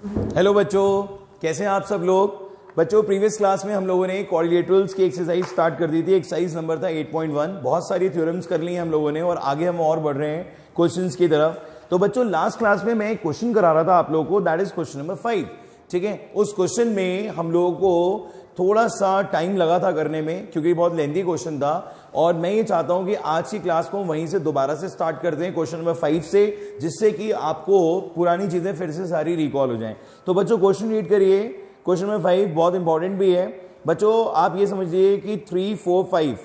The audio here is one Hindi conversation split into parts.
हेलो बच्चों, कैसे हैं आप सब लोग। बच्चों प्रीवियस क्लास में हम लोगों ने क्वाड्रिलेटरल्स की एक्सरसाइज स्टार्ट कर दी थी। एक्सरसाइज नंबर था 8.1। बहुत सारी थ्योरम्स कर ली हैं हम लोगों ने और आगे हम और बढ़ रहे हैं क्वेश्चंस की तरफ। तो बच्चों लास्ट क्लास में मैं एक क्वेश्चन करा रहा था आप लोगों को, दैट इज क्वेश्चन नंबर 5। ठीक है, उस क्वेश्चन में हम लोगों को थोड़ा सा टाइम लगा था करने में क्योंकि बहुत लेंथी क्वेश्चन था और मैं ये चाहता हूं कि आज की क्लास को वहीं से दोबारा से स्टार्ट करते हैं क्वेश्चन नंबर 5 से, जिससे कि आपको पुरानी चीजें फिर से सारी रिकॉल हो जाएं। तो बच्चों क्वेश्चन रीड करिए। क्वेश्चन नंबर 5 बहुत इंपॉर्टेंट भी है बच्चों। आप ये समझिए कि 3, 4, 5,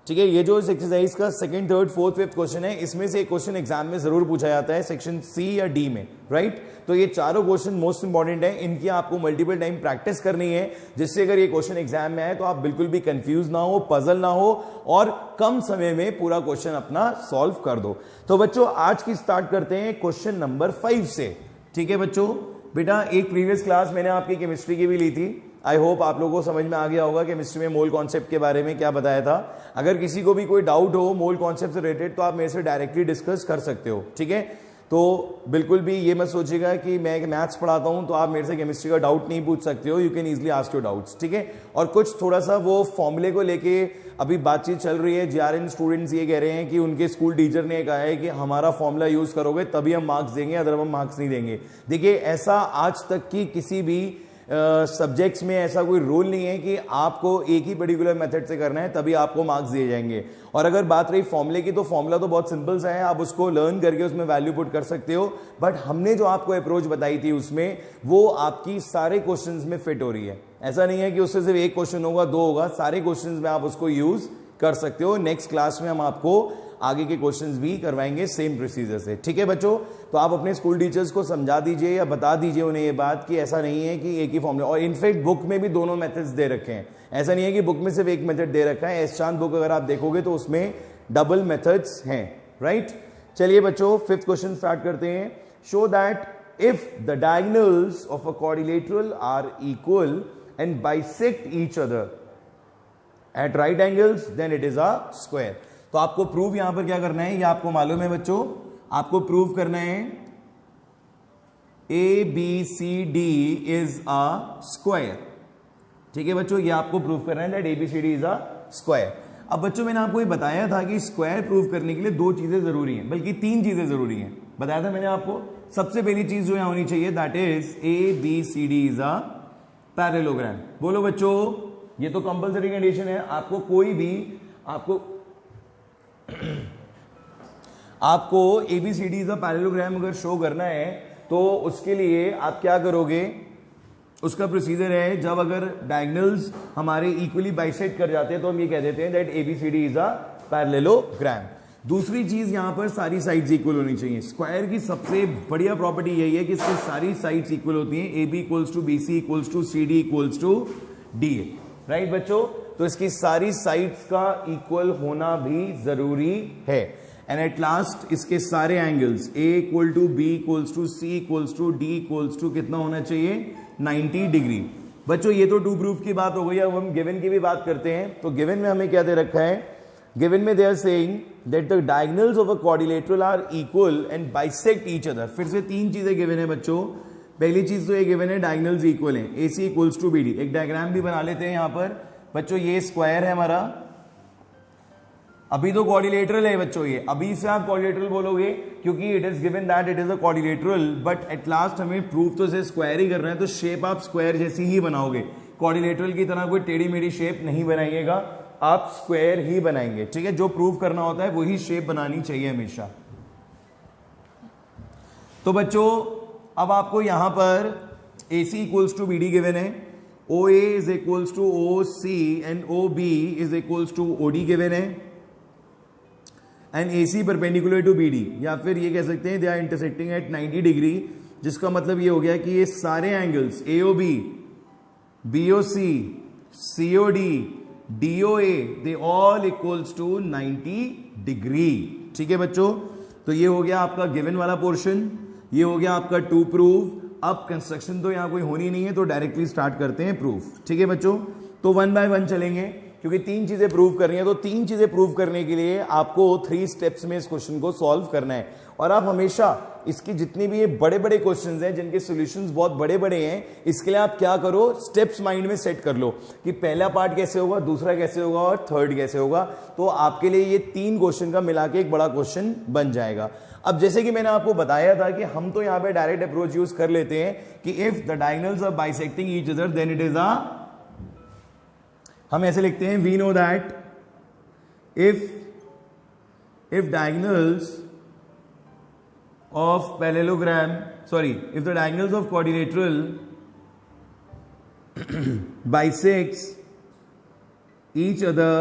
ठीक है, ये जो इस एक्सरसाइज का second, third, fourth, fifth question है, इसमें से एक क्वेश्चन एग्जाम में जरूर पूछा जाता है सेक्शन सी या डी में, राइट। तो ये चारों क्वेश्चन मोस्ट इंपॉर्टेंट है, इनकी आपको मल्टीपल टाइम प्रैक्टिस करनी है, जिससे अगर ये क्वेश्चन एग्जाम में आए तो आप बिल्कुल भी कंफ्यूज ना हो, पजल ना हो और कम समय में पूरा क्वेश्चन अपना सॉल्व कर दो। तो बच्चों आज की स्टार्ट करते हैं क्वेश्चन नंबर 5 से। ठीक है बच्चों, बेटा एक प्रीवियस क्लास मैंने आपकी केमिस्ट्री की भी ली थी। आई होप आप लोगों को समझ में आ गया होगा केमिस्ट्री में मोल कॉन्सेप्ट के बारे में क्या बताया था। अगर किसी को भी कोई डाउट हो मोल कॉन्सेप्ट से रिलेटेड तो आप मेरे से डायरेक्टली डिस्कस कर सकते हो। ठीक है, तो बिल्कुल भी ये मत सोचिएगा कि मैं मैथ्स पढ़ाता हूं तो आप मेरे से केमिस्ट्री का डाउट नहीं पूछ सकते हो। You can easily ask your doubts. ठीक है, और कुछ थोड़ा सा वो फॉर्मूले को लेके अभी बातचीत चल रही है। जेआरएन स्टूडेंट्स ये कह रहे हैं कि उनके स्कूल टीचर ने कहा है कि हमारा फॉर्मूला यूज करोगे तभी हम मार्क्स देंगे, अदर हम मार्क्स नहीं देंगे। देखिए ऐसा आज तक की किसी भी सब्जेक्ट्स में ऐसा कोई रूल नहीं है कि आपको एक ही पर्टिकुलर मेथड से करना है तभी आपको मार्क्स दिए जाएंगे। और अगर बात रही फॉर्मूले की तो फॉर्मूला तो बहुत सिंपल सा है, आप उसको लर्न करके उसमें वैल्यू पुट कर सकते हो। बट हमने जो आपको अप्रोच बताई थी उसमें वो आपकी सारे क्वेश्चंस में फिट हो रही है। ऐसा नहीं है कि उससे सिर्फ एक क्वेश्चन होगा, दो होगा, सारे क्वेश्चंस में आप उसको यूज कर सकते हो। नेक्स्ट क्लास में हम आपको आगे के क्वेश्चंस भी करवाएंगे सेम प्रोसीजर से। ठीक है बच्चों, तो आप अपने स्कूल टीचर्स को समझा दीजिए या बता दीजिए उन्हें ये बात कि ऐसा नहीं है कि एक ही फॉर्मूला, और इनफैक्ट बुक में भी दोनों मेथड्स दे रखे हैं। ऐसा नहीं है कि बुक में सिर्फ एक मेथड दे रखा है। एस चांद बुक अगर आप देखोगे तो उसमें डबल मेथड्स हैं, राइट। चलिए बच्चों फिफ्थ क्वेश्चन स्टार्ट करते हैं। Show that if the diagonals of a quadrilateral are equal and bisect each other at right angles then it is a square. तो आपको प्रूव यहां पर क्या करना है, ये आपको मालूम है बच्चों। आपको प्रूव करना है A B C D is a square. ठीक है बच्चों, ये आपको प्रूव करना है that A B C D is a square. अब बच्चों मैंने आपको ये बताया था कि स्क्वायर प्रूव करने के लिए दो चीजें जरूरी हैं, बल्कि तीन चीजें जरूरी हैं। बताया था मैंने आपको। सबसे पहली चीज जो यहां होनी चाहिए that is A B C D is a parallelogram. बोलो बच्चों, ये तो कंपल्सरी कंडीशन है। आपको कोई भी आपको एबीसीडी इज अ पैरेललोग्राम अगर शो करना है तो उसके लिए आप क्या करोगे, उसका प्रोसीजर है जब अगर डायगोनल्स हमारे इक्वली बाइसेक्ट कर जाते हैं तो हम ये कह देते हैं that ABCD is a parallelogram. दूसरी चीज यहां पर सारी साइड्स इक्वल होनी चाहिए। स्क्वायर की सबसे बढ़िया प्रॉपर्टी यही है कि इसकी सारी साइड्स इक्वल होती हैं। A B equals to B C equals to C D equals to D A, right बच्चों। तो इसकी सारी साइड्स का इक्वल होना भी जरूरी है। एंड एट लास्ट इसके सारे angles A equal to B equals to C equals to D equals to कितना होना चाहिए, 90 डिग्री। बच्चों ये तो टू प्रूफ की बात हो गई। अब हम गिवन की भी बात करते हैं। तो गिवन में हमें क्या दे रखा है, गिवन में they are saying that the diagonals of a quadrilateral are equal and bisect each other. फिर से तीन चीजें गिवन है बच्चों। पहली चीज तो ये गिवन है डायगोनल्स इक्वल है, ए C equals to B D. एक डायग्राम भी बना लेते हैं यहां पर बच्चों। ये स्क्वायर है हमारा, अभी तो क्वाड्रिलेटरल है बच्चों। ये अभी से आप क्वाड्रिलेटरल बोलोगे क्योंकि it is given that it is a quadrilateral, but at last हमें प्रूफ तो से स्क्वायर ही करना है, तो शेप आप स्क्वायर जैसी ही बनाओगे। क्वाड्रिलेटरल की तरह कोई टेढ़ी मेढ़ी शेप नहीं बनाइएगा, आप स्क्वायर ही बनाएंगे। ठीक है, जो प्रूफ करना होता है वही शेप बनानी चाहिए हमेशा। तो बच्चों अब आपको यहां पर A C equals to B D given है, O A is equals to O C and O B is equals to O D given है, and A C perpendicular to B D, या फिर ये कह सकते हैं they are intersecting at 90 degree, जिसका मतलब ये हो गया कि ये सारे angles A O B, B O C, C O D, D O A, they all equals to 90 degree. ठीक है बच्चों, तो ये हो गया आपका गिवन वाला पोर्शन, ये हो गया आपका टू प्रूव। अब कंस्ट्रक्शन तो यहां कोई होनी नहीं है तो डायरेक्टली स्टार्ट करते हैं प्रूफ। ठीक है बच्चों, तो वन बाय वन चलेंगे। क्योंकि 3 चीजें प्रूव करनी है। तो 3 चीजें प्रूव करने के लिए आपको 3 स्टेप्स में इस क्वेश्चन को सॉल्व करना है। और आप हमेशा इसकी जितनी भी ये बड़े बड़े क्वेश्चंस हैं जिनके सॉल्यूशंस बहुत बड़े बड़े हैं, इसके लिए आप क्या करो, स्टेप्स माइंड में सेट कर लो कि पहला पार्ट कैसे होगा, दूसरा कैसे होगा और थर्ड कैसे होगा। तो आपके लिए ये 3 क्वेश्चन का मिला के एक बड़ा क्वेश्चन बन जाएगा। अब जैसे कि मैंने आपको बताया था कि हम तो यहां पे डायरेक्ट अप्रोच यूज कर लेते हैं कि if the diagonals are bisecting each other then it is हम ऐसे लिखते हैं, we know that if diagonals of parallelogram, if the diagonals of quadrilateral bisects each other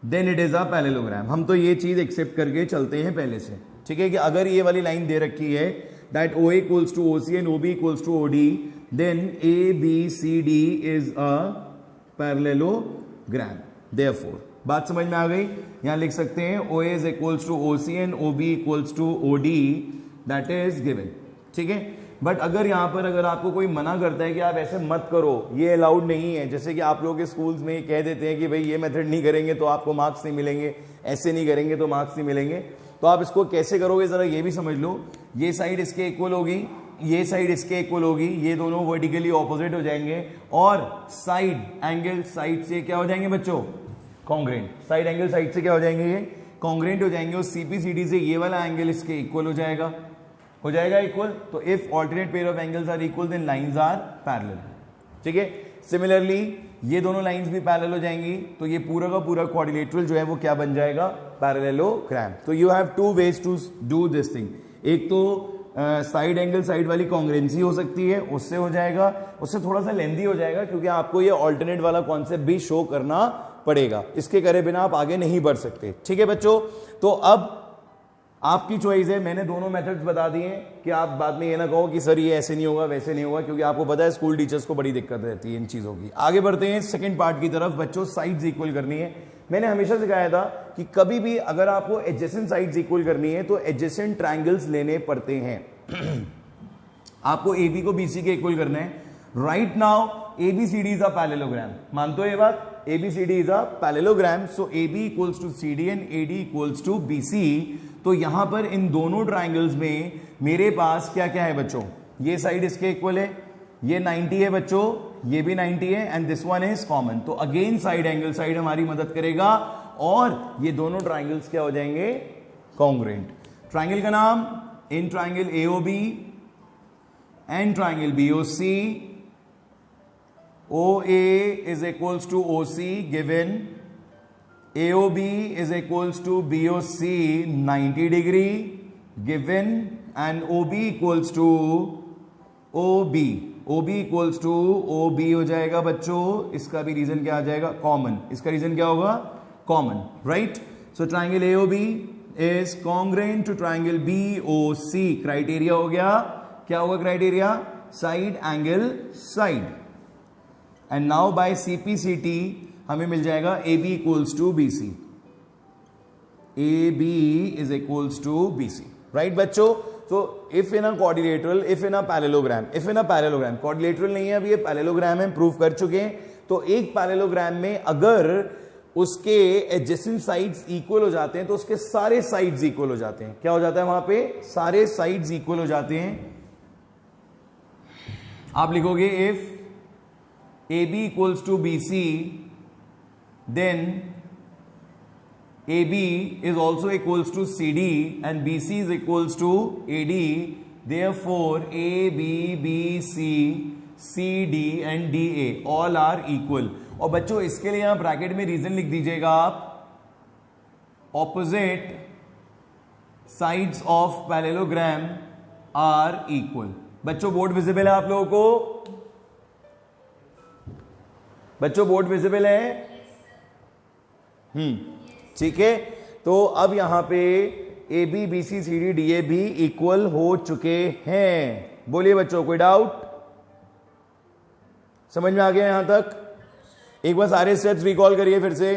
then it is a parallelogram। हम तो ये चीज एक्सेप्ट करके चलते हैं पहले से, ठीक है, कि अगर ये वाली लाइन दे रखी है that OA equals to OC and OB equals to OD, then ABCD is a parallelogram। Therefore, बात समझ में आ गई। यहां लिख सकते हैं OA is equals to OC and OB equals to OD, that is given, ठीक है। बट अगर यहां पर अगर आपको कोई मना करता है कि आप ऐसे मत करो, ये अलाउड नहीं है, जैसे कि आप लोग के स्कूल्स में कह देते हैं कि भाई ये मेथड नहीं करेंगे तो आपको मार्क्स नहीं मिलेंगे, ऐसे नहीं करेंगे तो मार्क्स नहीं मिलेंगे, तो आप इसको कैसे करोगे जरा ये भी समझ लो। ये साइड इसके इक्वल होगी, ये साइड इसके इक्वल होगी, ये दोनों वर्टिकली ऑपोजिट हो जाएंगे और साइड एंगल साइड से क्या हो जाएंगे बच्चों, कॉन्ग्रेंट। साइड एंगल साइड से क्या हो जाएंगे, ये कॉन्ग्रेंट हो जाएंगे और सीपीसीडी से ये वाला एंगल इसके इक्वल हो जाएगा इक्वल। तो if alternate pair of angles are equal then lines are parallel, ठीक है। सिमिलरली ये दोनों लाइंस भी पैरेलल हो जाएंगी, तो ये पूरा का पूरा क्वाड्रिलेटरल जो है वो क्या बन जाएगा, पैरेललोग्राम। तो you have 2 ways to do this thing. एक तो साइड एंगल साइड वाली कॉन्ग्रेंसी हो सकती है, उससे हो जाएगा, उससे थोड़ा सा लेंदी हो जाएगा क्योंकि आपको ये ऑल्टरनेट वाला कॉन्सेप्ट भी शो करना पड़ेगा, इसके करे बिना आप आगे नहीं बढ़ सकते, ठीक है बच्चों। तो अब आपकी चॉइस है, मैंने दोनों मेथड्स बता दिए कि आप बाद में ये ना कहो कि सर ये ऐसे नहीं होगा वैसे नहीं होगा, क्योंकि आपको पता है स्कूल टीचर्स को बड़ी दिक्कत रहती है इन चीजों की। आगे बढ़ते हैं सेकंड पार्ट की तरफ। बच्चों साइड्स इक्वल करनी है। मैंने हमेशा सिखाया था कि कभी भी अगर आपको एडजेसेंट साइड्स इक्वल करनी है तो एडजेसेंट ट्रायंगल्स लेने पड़ते हैं। आपको AB को BC के इक्वल करना है। Right now ABCD is a parallelogram, मानते हो ये बात, ABCD is a parallelogram, so AB equals to CD and AD equals to BC। तो यहां पर इन दोनों ट्राइंगल्स में मेरे पास क्या क्या है बच्चों, ये साइड इसके इक्वल है, ये 90 है बच्चों, ये भी 90 है and this one is common. तो अगेन साइड एंगल साइड हमारी मदद करेगा और ये दोनों ट्राइंगल्स क्या हो जाएंगे, कॉन्ग्रुएंट। ट्राइंगल का नाम in triangle AOB and triangle BOC, OA is equals to OC given, AOB is equals to BOC 90 degree given and OB equals to OB equals to OB हो जाएगा बच्चों। इसका भी रीजन क्या आ जाएगा, कॉमन। इसका रीजन क्या होगा, common, right. So triangle AOB is congruent to triangle BOC। Criteria हो गया, क्या होगा criteria, side angle side. And now by CPCT हमें मिल जाएगा AB equals to BC, AB is equals to BC, right बच्चों। तो if in a quadrilateral, if in a parallelogram, if in a parallelogram, quadrilateral नहीं है अभी, ये पैरेललोग्राम है, प्रूव कर चुके हैं। तो एक पैरेललोग्राम में अगर उसके एडजेसेंट साइड्स इक्वल हो जाते हैं तो उसके सारे साइड्स इक्वल हो जाते हैं। क्या हो जाता है वहां पे, सारे साइड्स इक्वल हो जाते हैं। आप लिखोगे if AB equals to BC, then AB is also equals to CD and BC is equals to AD. Therefore, AB, BC, CD and DA all are equal. और बच्चों इसके लिए यहां ब्रैकेट में रीजन लिख दीजिएगा आप, opposite sides of parallelogram are equal। बच्चों बोर्ड विजिबल है आप लोगों को, बच्चों बोर्ड विजिबल है, ठीक है। तो अब यहां पे AB, BC, CD, DA भी इक्वल हो चुके हैं। बोलिए बच्चों, कोई डाउट, समझ में आ गया यहां तक? एक बार सारे स्टेप्स रिकॉल करिए फिर से।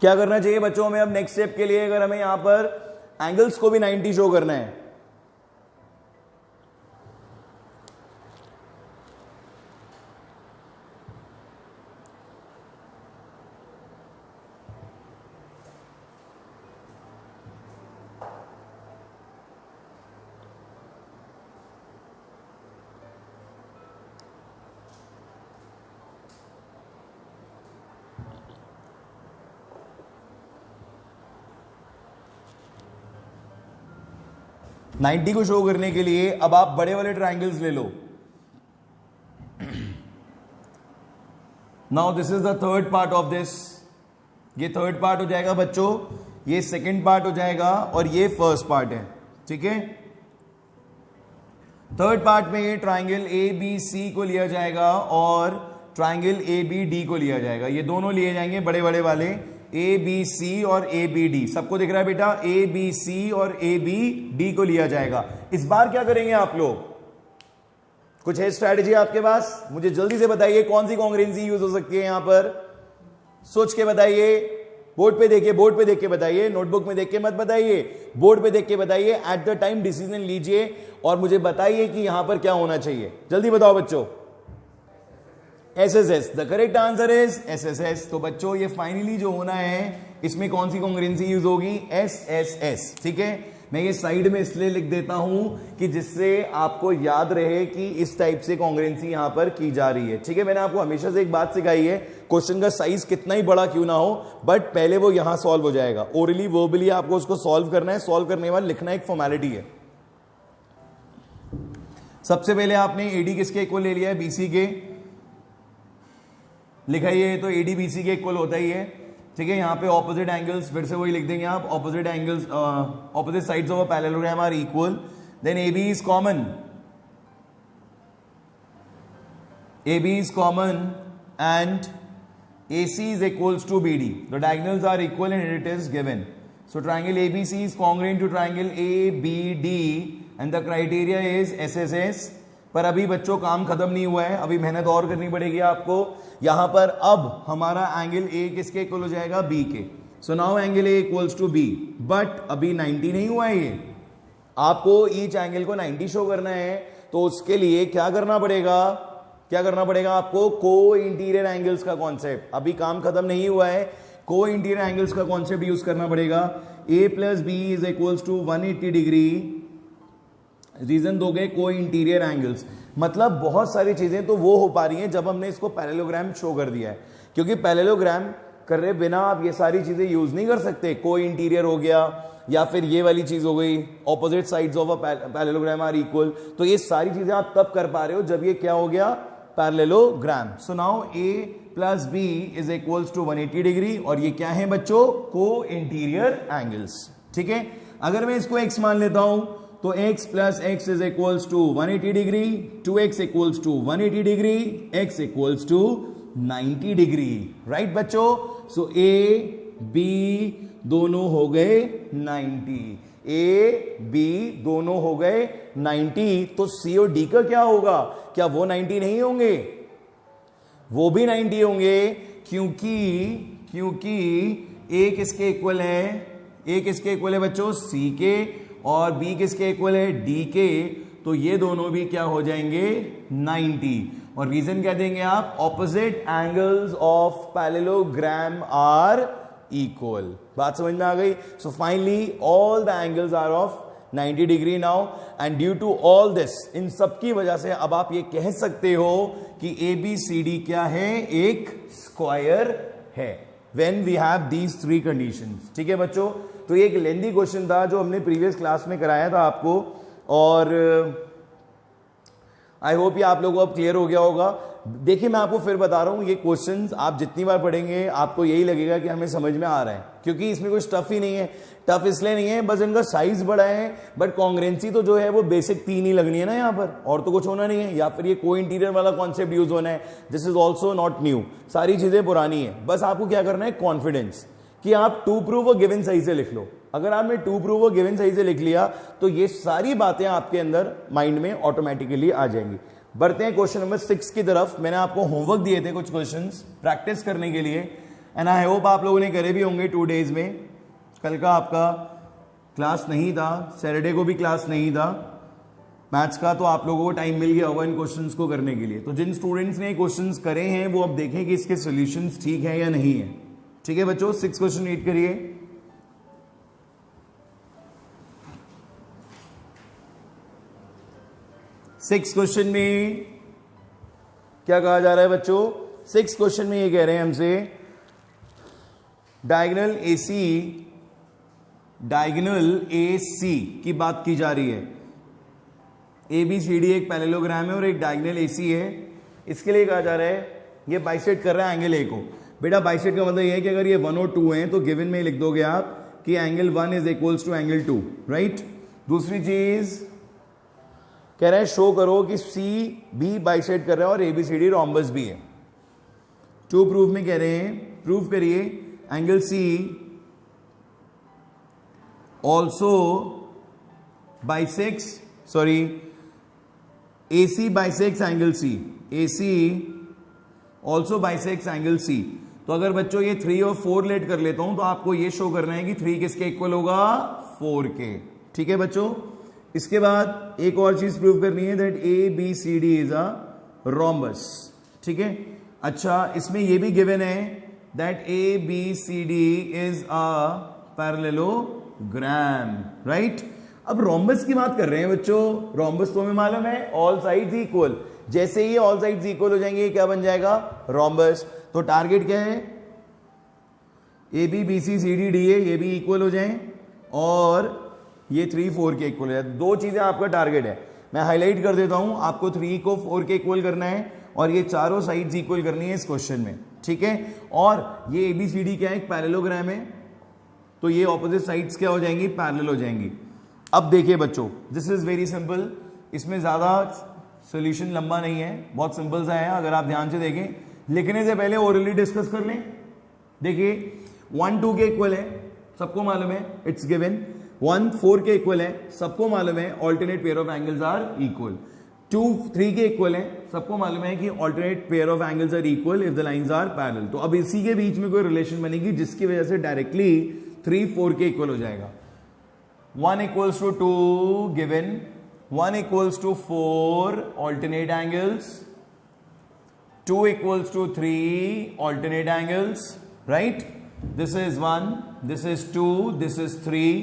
क्या करना चाहिए बच्चों हमें अब नेक्स्ट स्टेप के लिए, अगर हमें यहां पर एंगल्स को भी 90 शो करना है 90 को शो करने के लिए अब आप बड़े वाले ट्राइंगल्स ले लो. Now this is the third part of this. ये थर्ड पार्ट हो जाएगा बच्चों, ये सेकंड पार्ट हो जाएगा और ये फर्स्ट पार्ट है. ठीक है, थर्ड पार्ट में ये ट्राइंगल ए बी सी को लिया जाएगा और ट्राइंगल ए बी डी को लिया जाएगा. ये दोनों लिए जाएंगे बड़े बड़े वाले, ए बी सी और ए बी डी. सबको दिख रहा है बेटा, ए बी सी और ए बी डी को लिया जाएगा. इस बार क्या करेंगे आप लोग, कुछ है स्ट्रैटेजी आपके पास? मुझे जल्दी से बताइए कौन सी कॉन्ग्रुएंसी यूज हो सकती है यहां पर, सोच के बताइए. बोर्ड पे देखिए, बोर्ड पे देख के बताइए, नोटबुक में देख के मत बताइए, बोर्ड पे देख के बताइए. एट द टाइम डिसीजन लीजिए और मुझे बताइए कि यहां पर क्या होना चाहिए. जल्दी बताओ बच्चों. SSS, the correct answer is SSS. तो बच्चों ये फाइनली जो होना है इसमें कौन सी कॉन्ग्रुएंसी यूज होगी? SSS. ठीक है, मैं ये साइड में इसलिए लिख देता हूं कि जिससे आपको याद रहे कि इस टाइप से कॉन्ग्रुएंसी यहां पर की जा रही है. ठीक है, मैंने आपको हमेशा से एक बात सिखाई है, क्वेश्चन का साइज कितना ही बड़ा क्यों ना हो, बट पहले वो यहां सॉल्व हो जाएगा. ओरली वर्बली आपको उसको सॉल्व करना है, सॉल्व करने के बाद लिखना एक फॉर्मेलिटी है. सबसे पहले आपने एडी किसके इक्वल ले लिया है? बीसी के. लिखा ही है तो एडी बीसी के इक्वल होता ही है. ठीक है, यहां पे ऑपोजिट एंगल्स फिर से वही लिख देंगे आप, opposite angles opposite sides of a parallelogram are equal. Then AB is common, AB is common and AC is equals to BD. The diagonals are equal and it is given. So triangle ABC is congruent to triangle ABD and the criteria is SSS. पर अभी बच्चों काम खत्म नहीं हुआ है, अभी मेहनत और करनी पड़ेगी आपको. यहां पर अब हमारा एंगल A किसके इक्वल हो जाएगा? B के. So now angle A equals to B, but अभी 90 नहीं हुआ है. ये आपको ईच एंगल को 90 शो करना है, तो उसके लिए क्या करना पड़ेगा? क्या करना पड़ेगा आपको? को इंटीरियर एंगल्स का कॉन्सेप्ट. अभी काम खत्म नहीं हुआ है, को इंटीरियर एंगल्स का कॉन्सेप्ट यूज करना पड़ेगा. A plus B is equals to 180 degree. Reason दोगे को इंटीरियर एंगल्स, मतलब बहुत सारी चीजें तो वो हो पा रही हैं जब हमने इसको पैरेललोग्राम शो कर दिया है, क्योंकि पैरेललोग्राम कर रहे बिना आप ये सारी चीजें यूज नहीं कर सकते. को इंटीरियर हो गया या फिर ये वाली चीज हो गई, opposite sides of a parallelogram are equal. तो ये सारी चीजें आप तब कर पा रहे हो जब ये क्या हो गया? Parallelogram. So now A plus B is equals to 180 degree और ये क्या है बच्चों? को इंटीरियर एंगल्स. ठीक है, अगर मैं इसको x मान लेता हूं तो x plus x is equals to 180 degree, 2x equals to 180 degree, x equals to 90 degree. Right बच्चों? सो A B दोनों हो गए 90, A B दोनों हो गए 90. तो C और D का क्या होगा? क्या वो 90 नहीं होंगे? वो भी 90 होंगे, क्योंकि A किसके इक्वल है? A किसके इक्वल है बच्चों? C के. और B किसके इक्वल है? D के. तो ये दोनों भी क्या हो जाएंगे? 90. और रीजन क्या देंगे आप? Opposite angles of parallelogram are equal. बात समझ में आ गई? So finally all the angles are of 90 degree now, and due to all this, इन सब की वजह से अब आप ये कह सकते हो कि ABCD क्या है? एक स्क्वायर है. When we have these three conditions. ठीक है बच्चों, तो ये एक लेंथी क्वेश्चन था जो हमने प्रीवियस क्लास में कराया था आपको, और आई होप ये आप लोगों को अब क्लियर हो गया होगा. देखिए मैं आपको फिर बता रहा हूं, ये क्वेश्चंस आप जितनी बार पढ़ेंगे आपको यही लगेगा कि हमें समझ में आ रहा है, क्योंकि इसमें कुछ टफ ही नहीं है. टफ इसलिए नहीं है, बस इनका साइज बड़ा है, बट कॉन्ग्रुएंसी तो जो है वो बेसिक 3 ही लगनी है ना यहाँ पर, और तो कुछ होना नहीं है. या फिर ये को इंटीरियर वाला कॉन्सेप्ट यूज होना है, this is also not new. सारी चीजें पुरानी है. बस आपको क्या करना है? कॉन्फिडेंस कि आप टू प्रूव और गिवन सही से लिख लो. अगर आपने टू प्रूव और गिवन सही से लिख लिया तो ये सारी बातें आपके अंदर माइंड में ऑटोमेटिकली आ जाएंगी. बढ़ते हैं क्वेश्चन नंबर 6 की तरफ. मैंने आपको होमवर्क दिए थे कुछ क्वेश्चंस प्रैक्टिस करने के लिए, एंड आई होप आप लोगों ने करे भी होंगे 2 डेज में. कल का आपका क्लास नहीं था, सैटरडे को भी क्लास नहीं था मैथ्स का, तो आप लोगों को टाइम मिल गया होगा इन क्वेश्चंस को करने के लिए. तो जिन स्टूडेंट्स ने क्वेश्चंस करे हैं वो अब देखें कि इसके सॉल्यूशंस ठीक है या नहीं है. ठीक है बच्चों, 6 क्वेश्चन रीड करिए. सिक्स क्वेश्चन में क्या कहा जा रहा है बच्चों? 6 क्वेश्चन में ये कह रहे हैं हमसे, डायगोनल AC डायगोनल ए सी की बात की जा रही है। ए बी सी डी एक पैरेललोग्राम है और एक डायगोनल ए सी है। इसके लिए कहा जा रहा है ये बाइसेक्ट कर रहा है एंगल ए को। बेटा बाइसेक्ट का मतलब ये है कि अगर ये 1 और 2 हैं तो गिवन में लिख दोगे आप कि angle 1 is equals to angle 2, right. दूसरी चीज कह रहा है शो करो कि सी भी बाइसेक्ट कर रहा है और A B C D rhombus भी है। टू प्रूफ में कह रहे हैं, प्रूफ करिए angle C also bisects, sorry AC bisects angle C, AC also bisects angle C। तो अगर बच्चों ये 3 और 4 लेट कर लेता हूं तो आपको ये शो करना है कि 3 किसके इक्वल होगा, 4 के। ठीक है बच्चों। इसके बाद एक और चीज प्रूव करनी है that ABCD is a rhombus. ठीक है। अच्छा इसमें ये भी गिवन है that ABCD is a parallelogram, right. अब रोम्बस की बात कर रहे हैं बच्चों। रोम्बस तो हमें मालूम है ऑल साइड्स इक्वल। जैसे ही ऑल साइड्स इक्वल हो जाएंगे क्या बन जाएगा, रोम्बस। तो टारगेट क्या है, A B B C C D D A ये भी इक्वल हो जाएं और ये 3 4 के इक्वल हो जाए। दो चीजें आपका टारगेट है, मैं हाईलाइट कर देता हूं। आपको 3 को 4 के इक्वल करना है और ये चारों साइड्स इक्वल करनी है इस क्वेश्चन में। ठीक है। और ये एबीसीडी क्या है, एक पैरेललोग्राम है, तो ये ऑपोजिट साइड्स क्या हो जाएंगी, पैरेलल हो जाएंगी। अब देखिए बच्चों, दिस इज वेरी सिंपल। इसमें ज्यादा सॉल्यूशन लंबा नहीं है, बहुत सिंपल सा है। अगर आप ध्यान से देखें, लिखने से पहले ओरली डिस्कस कर लें। देखिए 1 2 के इक्वल है, सबको मालूम है, इट्स गिवन। 1 4 के इक्वल है, सबको मालूम है, alternate pair of angles are equal. 2 3 के इक्वल है, सबको मालूम है कि alternate pair of angles are equal if the lines are parallel. तो अब इसी के बीच में कोई रिलेशन बनेगी जिसकी वजह से डायरेक्टली 3 4 के इक्वल हो जाएगा। 1 equals to 2 given, 1 equals to 4 alternate angles, 2 equals to 3 alternate angles, right? This is 1, this is 2, this is 3,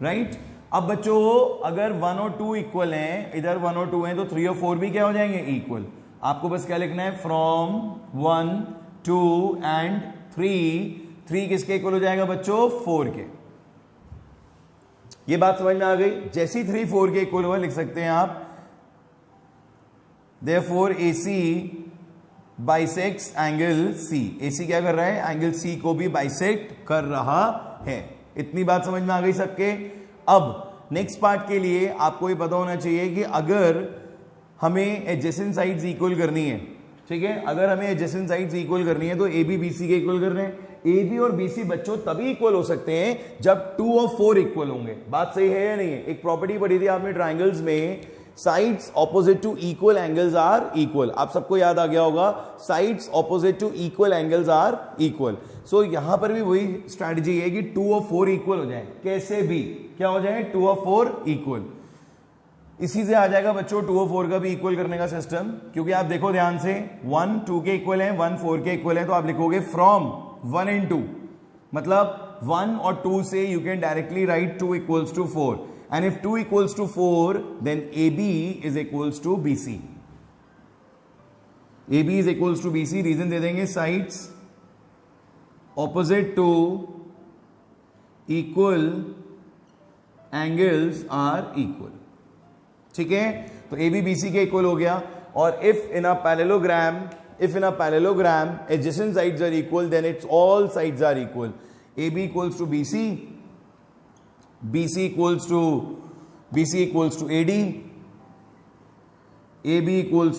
right? अब बच्चों अगर 1 और 2 इक्वल हैं, इधर 1 और 2 हैं, तो 3 और 4 भी क्या हो जाएंगे, इक्वल। आपको बस क्या लिखना है, फ्रॉम 1 2 एंड 3 किसके इक्वल हो जाएगा बच्चों, 4 के। ये बात समझ में आ गई। जैसे ही 3 4 के इक्वल हुआ लिख सकते हैं आप therefore AC bisects angle C। AC क्या कर रहा है, एंगल C को भी बाइसेक्ट कर रहा है। इतनी बात समझ में आ गई सबके। अब नेक्स्ट पार्ट के लिए आपको ये पता होना चाहिए कि अगर हमें एडजेसेंट साइड्स इक्वल करनी है, ठीक है, अगर हमें एडजेसेंट साइड्स इक्वल करनी है तो AB BC के इक्वल कर रहे हैं। AB और BC बच्चों तभी इक्वल हो सकते हैं जब 2 और 4 इक्वल होंगे। बात सही है या नहीं है। एक प्रॉपर्टी पढ़ी थी आपने ट्राइंगल्स में, sides opposite to equal angles are equal. आप सबको याद आ गया होगा, sides opposite to equal angles are equal. So यहां पर भी वही स्ट्रैटेजी है कि 2 और 4 इक्वल हो जाए, कैसे भी क्या हो जाए, 2 और 4 इक्वल। इसी से आ जाएगा बच्चों 2 और 4 का भी इक्वल करने का सिस्टम। क्योंकि आप देखो ध्यान से, 1 2 के इक्वल है, 1 4 के इक्वल है, तो आप लिखोगे फ्रॉम 1 and 2, मतलब 1 और 2 से you can directly write 2 equals to 4, and if 2 equals to 4 then AB is equals to BC. AB is equals to BC, reason दे देंगे, sides opposite to equal angles are equal। ठीक है, तो AB BC के इक्वल हो गया। और if in a parallelogram adjacent sides are equal, then it's all sides are equal। AB equals to BC, BC equals to AD, AB equals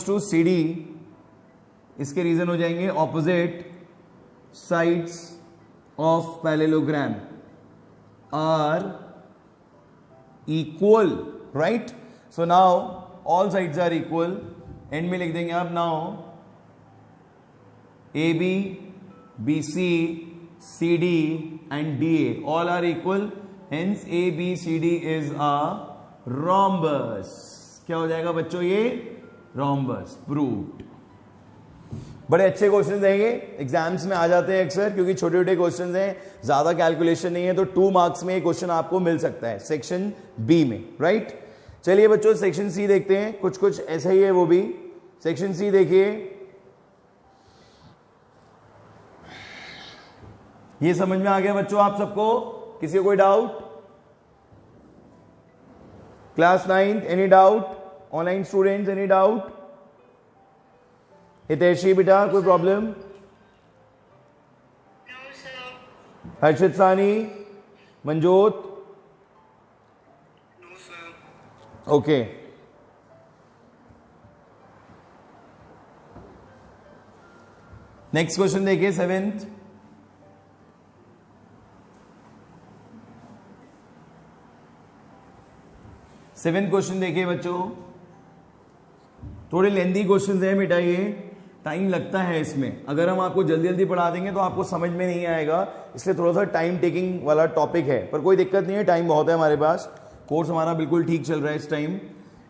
to CD। इसके रीजन हो जाएंगे opposite sides of parallelogram are equal, right. So now all sides are equal. And में लिख देंगे आप now AB BC CD and DA all are equal, hence ABCD is a rhombus। क्या हो जाएगा बच्चों, ये rhombus proved। बड़े अच्छे क्वेश्चन रहेंगे, एग्जाम्स में आ जाते हैं अक्सर, क्योंकि छोटे छोटे क्वेश्चन हैं, ज्यादा कैलकुलेशन नहीं है, तो 2 मार्क्स में ये क्वेश्चन आपको मिल सकता है सेक्शन बी में, राइट। चलिए बच्चों सेक्शन सी देखते हैं, कुछ कुछ ऐसा ही है वो भी। सेक्शन सी देखिए, ये समझ में आ गया बच्चों आप सबको? किसी को कोई doubt? Class 9th any doubt? Online students any doubt? Hiteshi बेटा कोई प्रॉब्लम? हर्षित सानी, मंजोत? ओके नेक्स्ट क्वेश्चन देखिए 7th। क्वेश्चन देखिए बच्चों, थोड़े लेंदी क्वेश्चन है बेटा, ये टाइम लगता है इसमें। अगर हम आपको जल्दी जल्दी पढ़ा देंगे तो आपको समझ में नहीं आएगा, इसलिए थोड़ा सा टाइम टेकिंग वाला टॉपिक है, पर कोई दिक्कत नहीं है, टाइम बहुत है हमारे पास, कोर्स हमारा बिल्कुल ठीक चल रहा है इस टाइम।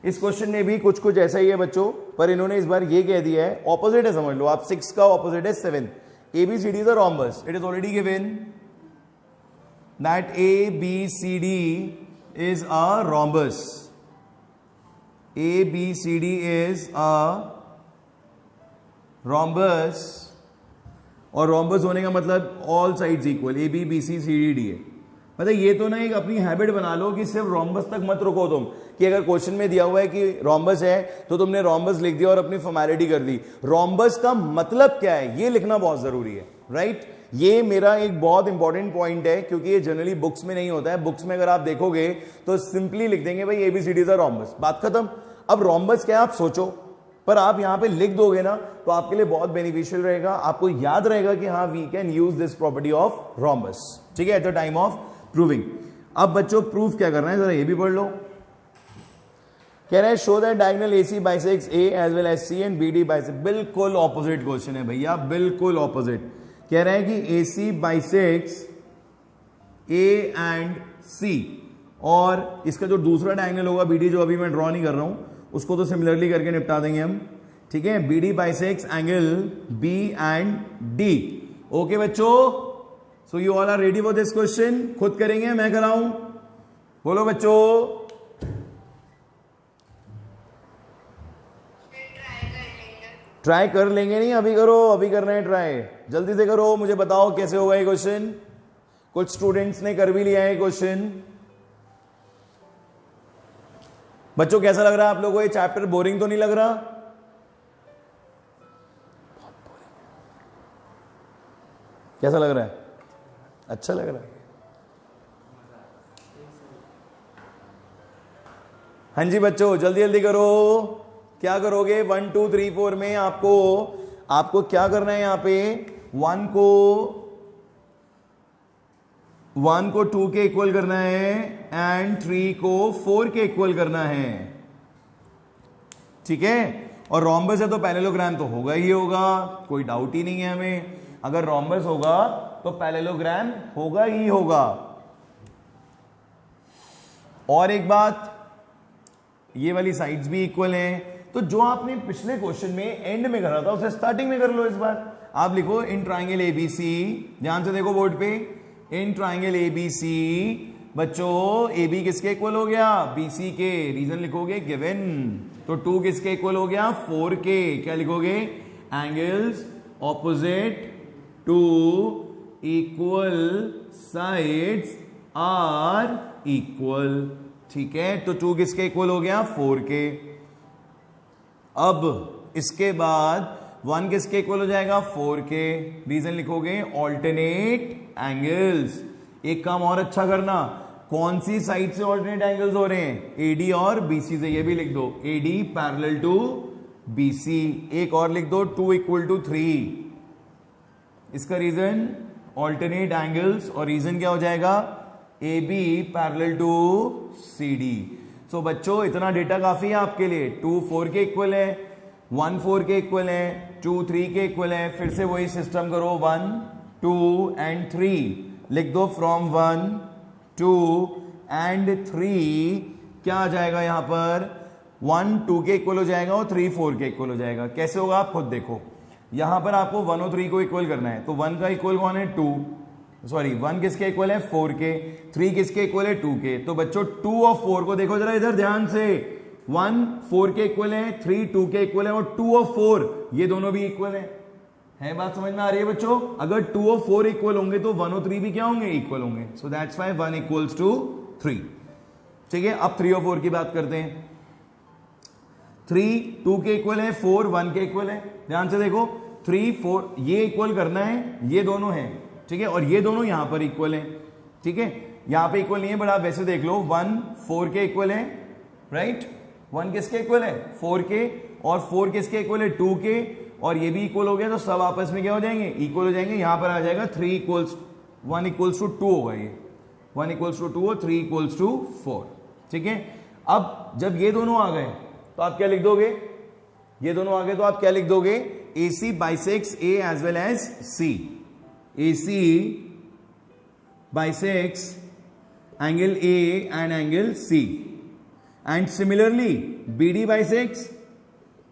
इस क्वेश्चन में भी कुछ कुछ ऐसा ही है बच्चों, पर इन्होंने इस बार ये कह दिया है, ऑपोजिट है समझ लो आप, 6 का ऑपोजिट है 7। ABCD is a rhombus, it is already given that ABCD is a rhombus. ABCD is a rhombus, और rhombus होने का मतलब all sides equal, AB BC CD DA। मतलब ये तो ना एक अपनी हैबिट बना लो कि सिर्फ rhombus तक मत रुको तुम, कि अगर क्वेश्चन में दिया हुआ है कि rhombus है तो तुमने rhombus लिख दिया और अपनी फॉर्मेलिटी कर दी। rhombus का मतलब क्या है ये लिखना बहुत जरूरी है, राइट? ये मेरा एक बहुत इंपॉर्टेंट पॉइंट है, क्योंकि ये जनरली बुक्स में नहीं होता है। बुक्स में अगर आप देखोगे तो सिंपली लिख देंगे भाई ABCD इज अ rhombus, बात खत्म। अब rhombus क्या है आप सोचो, पर आप यहां पे लिख दोगे ना तो आपके लिए बहुत बेनिफिशियल रहेगा, आपको याद रहेगा कि हाँ we can use this property of rhombus, ठीक है, at the time of proving. अब बच्चों प्रूफ क्या करना है जरा ये भी पढ़ लो। कह रहे हैं show that diagonal AC bisects A as well as C and BD bisect. बिल्कुल ऑपोजिट क्वेश्चन है भैया, बिल्कुल ऑपोजिट। कह रहे हैं कि AC bisects A and C, और इसका जो दूसरा डायगोनल होगा BD, जो अभी मैं ड्रॉ नहीं कर रहा हूं, उसको तो सिमिलरली करके निपटा देंगे हम, ठीक है। BD bisects angle B and D। Okay बच्चों, so you all are ready for this question? खुद करेंगे मैं कराऊं? बोलो बच्चों। ट्राई कर लेंगे, नहीं अभी करो, अभी कर रहे हैं ट्राई, जल्दी से करो, मुझे बताओ कैसे होगा ये क्वेश्चन। कुछ स्टूडेंट्स ने कर भी लिया है क्वेश्चन। बच्चों कैसा लग रहा है आप लोगों को ये चैप्टर? बोरिंग तो नहीं लग रहा? कैसा लग रहा है? अच्छा लग रहा है? हाँ जी बच्चों जल्दी जल्दी करो। क्या करोगे 1 2 3 4 में? आपको क्या करना है यहां पे? 1 को 2 के इक्वल करना है एंड 3 को 4 के इक्वल करना है, ठीक है। और रोम्बस है तो पैरेललोग्राम तो होगा ही होगा, कोई डाउट ही नहीं है हमें। अगर रोम्बस होगा तो पैरेललोग्राम होगा ही होगा। और एक बात, ये वाली साइड्स भी इक्वल हैं, तो जो आपने पिछले क्वेश्चन में एंड में करा था उसे स्टार्टिंग में कर लो। इस बार आप लिखो इन ट्राइंगल ABC, ध्यान से देखो बोर्ड पे, इन ट्राइंगल ABC बच्चों AB किसके इक्वल हो गया? BC के। रीजन लिखोगे गिवन। तो 2 किसके इक्वल हो गया? 4 के। क्या लिखोगे? Angles opposite to equal sides are equal, ठीक है। तो 2 किसके इक्वल हो गया? 4 के। अब इसके बाद 1 किसके इक्वल हो जाएगा? 4 के। रीजन लिखोगे ऑल्टरनेट एंगल्स। एक काम और अच्छा करना, कौन सी साइड से ऑल्टरनेट एंगल्स हो रहे हैं? AD और BC से। ये भी लिख दो AD पैरेलल टू BC। एक और लिख दो 2 इक्वल टू 3। इसका रीजन ऑल्टरनेट एंगल्स, और रीजन क्या हो जाएगा? AB parallel to CD। सो बच्चों इतना डेटा काफी है आपके लिए। 2 4 के इक्वल है, 1 4 के इक्वल है, 2 3 के इक्वल है। फिर से वही सिस्टम करो, 1 2 एंड 3 लिख दो। फ्रॉम 1 2 एंड 3 क्या आ जाएगा यहां पर? 1 2 के इक्वल हो जाएगा और 3 4 के इक्वल हो जाएगा। कैसे होगा आप खुद देखो। यहां पर आपको 1 और 3 को इक्वल करना है, तो 1 का इक्वल कौन है? 2, सॉरी 1 किसके इक्वल है? 4 के। 3 किसके इक्वल है? 2 के। तो बच्चों 2 और 4 को देखो जरा इधर ध्यान से। 1 4 के इक्वल है, 3 2 के इक्वल है, और 2 और 4 ये दोनों भी इक्वल है। है बात समझ में आ रही है बच्चों? अगर 2 और 4 इक्वल होंगे तो 1 और 3 भी क्या होंगे? इक्वल होंगे। So that's why 1 equals to 3। ठीक है, अब 3 और 4 की बात करते हैं। 3 2 के इक्वल है, 4 1 के इक्वल है। ध्यान से देखो, 3 4 ये इक्वल करना है, ये दोनों है। ठीक है, और ये दोनों यहां पर इक्वल है। ठीक है, यहां पे इक्वल नहीं है, बट आप वैसे देख लो, 1 4 के इक्वल है, राइट? 1 किसके इक्वल है? 4 के, और 4 किसके इक्वल है? 2 के, और ये भी इक्वल हो गया, तो सब आपस में क्या हो जाएंगे? इक्वल हो जाएंगे। यहां पर आ जाएगा 3 इक्वल्स 1 इक्वल्स टू 2 होगा, ये 1 इक्वल्स टू 2 और 3 इक्वल्स टू 4। ठीक है, अब जब ये दोनों आ गए तो आप क्या लिख दोगे? ये दोनों आ गए तो आप क्या लिख दोगे? AC bisects A as well as C. AC bisects angle A and angle C. And similarly BD bisects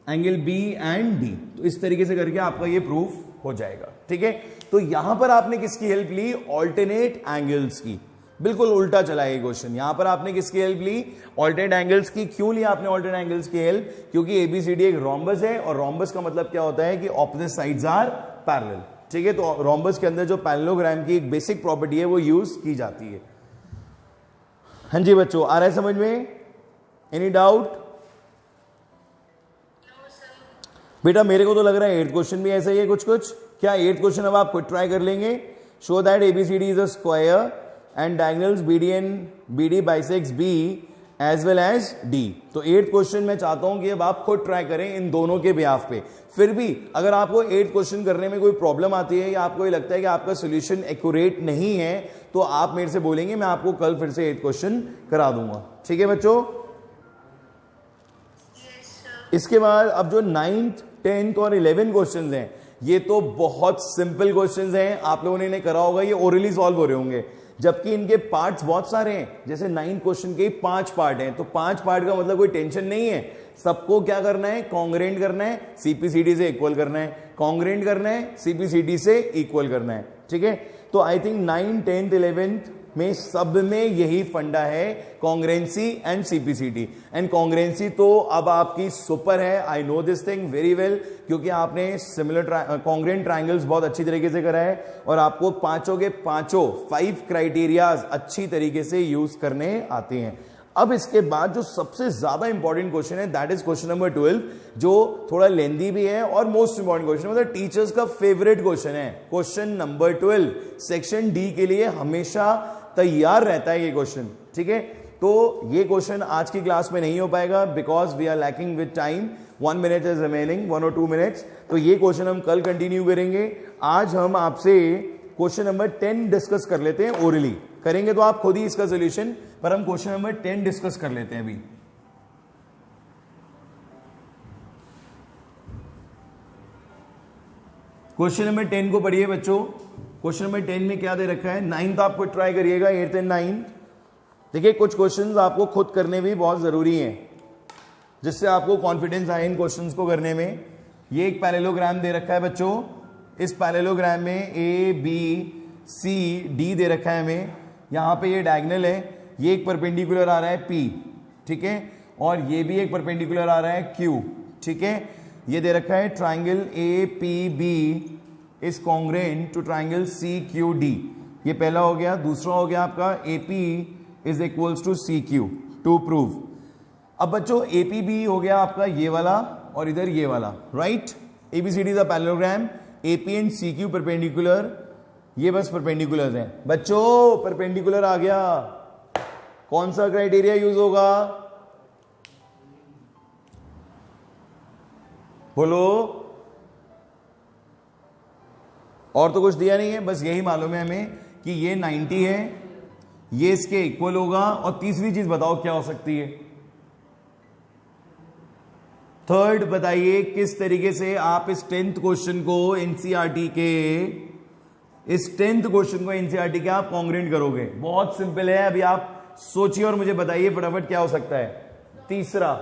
angle B and D. तो इस तरीके से करके आपका ये प्रूफ हो जाएगा। ठीक है, तो यहां पर आपने किसकी हेल्प ली? ऑल्टरनेट एंगल्स की। बिल्कुल उल्टा चला ये क्वेश्चन। यहां पर आपने किसकी हेल्प ली? ऑल्टरनेट एंगल्स की। क्यों लिया आपने ऑल्टरनेट एंगल्स की हेल्प? क्योंकि एबीसीडी एक रोम्बस है, और रोम्बस का मतलब क्या होता है कि ऑपोजिट साइड्स आर पैरेलल। ठीक है, तो रोम्बस के अंदर जो पैरेललोग्राम की एक बेसिक प्रॉपर्टी है वो यूज की जाती है। हाँ जी बच्चों, आ रहा है समझ में? Any doubt? बेटा मेरे को तो लग रहा है 8th क्वेश्चन भी ऐसा ही है कुछ कुछ। क्या 8th क्वेश्चन अब आप खुद ट्राई कर लेंगे? Show that ABCD is a square and diagonals BD and BD bisects B as well as D। तो 8th क्वेश्चन मैं चाहता हूं कि अब आप खुद ट्राई करें इन दोनों के बिहाफ पे। फिर भी अगर आपको 8th क्वेश्चन करने में कोई प्रॉब्लम आती है, या आपको ये लगता है कि आपका सोल्यूशन एक्यूरेट नहीं है, तो आप मेरे से बोलेंगे, मैं आपको कल फिर से 8th क्वेश्चन करा दूंगा। ठीक है बच्चों? इसके बाद अब जो 9th 10th और 11 क्वेश्चन हैं, ये तो बहुत सिंपल क्वेश्चन हैं। आप लोगों ने इन्हें करा होगा, ये ओरली सॉल्व हो रहे होंगे, जबकि इनके पार्ट्स बहुत सारे हैं। जैसे 9 क्वेश्चन के 5 पार्ट हैं, तो 5 पार्ट का मतलब कोई टेंशन नहीं है। सबको क्या करना है? कॉन्ग्रेंट करना है, सीपीसीडी से इक्वल करना है, कॉन्ग्रेंट करना है, सीपीसीडी से इक्वल करना है। ठीक है, तो आई थिंक 9 10th 11th में सब में यही फंडा है, कॉन्ग्रेंसी एंड सीपीसीडी। एंड कॉन्ग्रेंसी तो अब आपकी सुपर है, I know this thing very well, क्योंकि आपने सिमिलर कॉन्ग्रेंट ट्रायंगल्स बहुत अच्छी तरीके से करा है, और आपको पांचों के पांचों 5 क्राइटेरियाज अच्छी तरीके से यूज करने आते हैं। अब इसके बाद जो सबसे ज्यादा इंपॉर्टेंट क्वेश्चन है, दैट इज क्वेश्चन नंबर 12, जो थोड़ा लेंदी भी है और मोस्ट इंपॉर्टेंट क्वेश्चन, मतलब टीचर्स का फेवरेट क्वेश्चन है। क्वेश्चन नंबर 12 सेक्शन डी के लिए हमेशा तैयार रहता है ये क्वेश्चन। ठीक है, तो ये क्वेश्चन आज की क्लास में नहीं हो पाएगा, because we are lacking with time. 1 minute is remaining, 1 और 2 मिनट्स। तो ये क्वेश्चन हम कल कंटिन्यू करेंगे। आज हम आपसे क्वेश्चन नंबर 10 डिस्कस कर लेते हैं। ओरली करेंगे तो आप खुद ही इसका सोल्यूशन, पर हम क्वेश्चन नंबर 10 डिस्कस कर लेते हैं अभी। क्वेश्चन नंबर 10 को पढ़िए बच्चों। क्वेश्चन नंबर 10 में क्या दे रखा है? 9th आपको ट्राई करिएगा, 8th एंड 9th। देखिए, कुछ क्वेश्चंस आपको खुद करने भी बहुत जरूरी हैं, जिससे आपको कॉन्फिडेंस आए इन क्वेश्चंस को करने में। ये एक पैरेललोग्राम दे रखा है बच्चों। इस पैरेललोग्राम में ए बी सी डी दे रखा है हमें। यहां पे ये डायगोनल है, ये एक परपेंडिकुलर आ रहा है पी, ठीक है, और ये भी एक परपेंडिकुलर आ रहा है क्यू। ठीक है, ये दे रखा है triangle A P B is congruent to triangle C Q D. ये पहला हो गया। दूसरा हो गया आपका A P is equals to C Q to prove. अब बच्चों ए पी बी हो गया आपका ये वाला, और इधर ये वाला, right? ABCD is a parallelogram, A P and C Q perpendicular, ये बस परपेंडिकुलर हैं बच्चों। परपेंडिकुलर आ गया, कौन सा क्राइटेरिया यूज होगा? बोलो। और तो कुछ दिया नहीं है, बस यही मालूम है हमें कि ये 90 है, ये इसके इक्वल होगा, और तीसरी चीज बताओ क्या हो सकती है? थर्ड बताइए, किस तरीके से आप इस 10th क्वेश्चन को एनसीईआरटी के, इस 10th क्वेश्चन को एनसीईआरटी के आप कॉन्ग्रेंट करोगे? बहुत सिंपल है, अभी आप सोचिए और मुझे बताइए फटाफट क्या हो सकता है। तीसरा,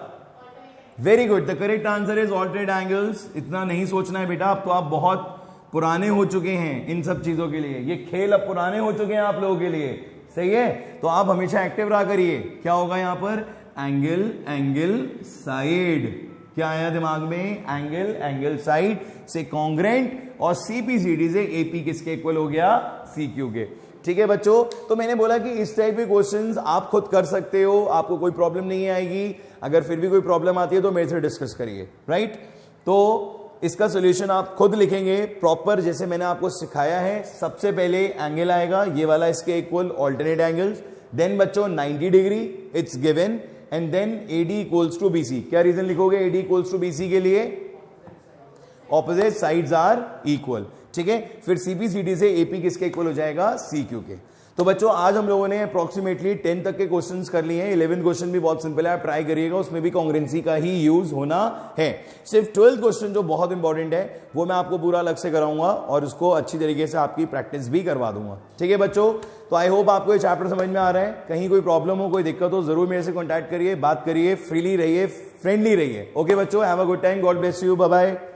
very good, the correct answer is alternate angles. इतना नहीं सोचना है बेटा, अब तो आप बहुत पुराने हो चुके हैं इन सब चीजों के लिए। ये खेल अब पुराने हो चुके हैं आप लोगों के लिए, सही है? तो आप हमेशा एक्टिव रहा करिए। क्या होगा यहां पर? एंगल एंगल साइड, क्या आया दिमाग में? एंगल, एंगल साइड से कॉन्ग्रेंट, और सीपीसीडी से एपी किसके इक्वल हो गया? सीक्यू के। ठीक है बच्चों, तो मैंने बोला कि इस टाइप के क्वेश्चंस आप खुद कर सकते हो, आपको कोई प्रॉब्लम नहीं आएगी। अगर फिर भी कोई प्रॉब्लम आती है तो मेरे से डिस्कस करिए, राइट। तो इसका सोल्यूशन आप खुद लिखेंगे प्रॉपर, जैसे मैंने आपको सिखाया है। सबसे पहले एंगल आएगा ये वाला इसके इक्वल, ऑल्टरनेट एंगल्स, देन बच्चों 90 degree it's given, and then AD equals to BC. क्या रीजन लिखोगे एडी इक्वल्स टू बीसी के लिए? Opposite sides are equal. ठीक है, फिर सीपीसीडी से एपी किसके इक्वल हो जाएगा? सीक्यू के। तो बच्चों आज हम लोगों ने अप्रोक्सीमेटली 10 तक के क्वेश्चंस कर लिए हैं। 11 क्वेश्चन भी बहुत सिंपल है, आप ट्राई करिएगा, उसमें भी कॉन्ग्रेंसी का ही यूज होना है। सिर्फ 12th क्वेश्चन जो बहुत इंपॉर्टेंट है वो मैं आपको पूरा अलग से कराऊंगा और उसको अच्छी तरीके से आपकी प्रैक्टिस भी करवा दूंगा। ठीक है बच्चों, तो आई होप आपको ये चैप्टर समझ में आ रहा है। कहीं कोई प्रॉब्लम हो, कोई दिक्कत हो, जरूर मेरे से कॉन्टैक्ट करिए, बात करिए, फ्रीली रहिए, फ्रेंडली रहिए। ओके बच्चों, have a good time, God bless you, bye bye.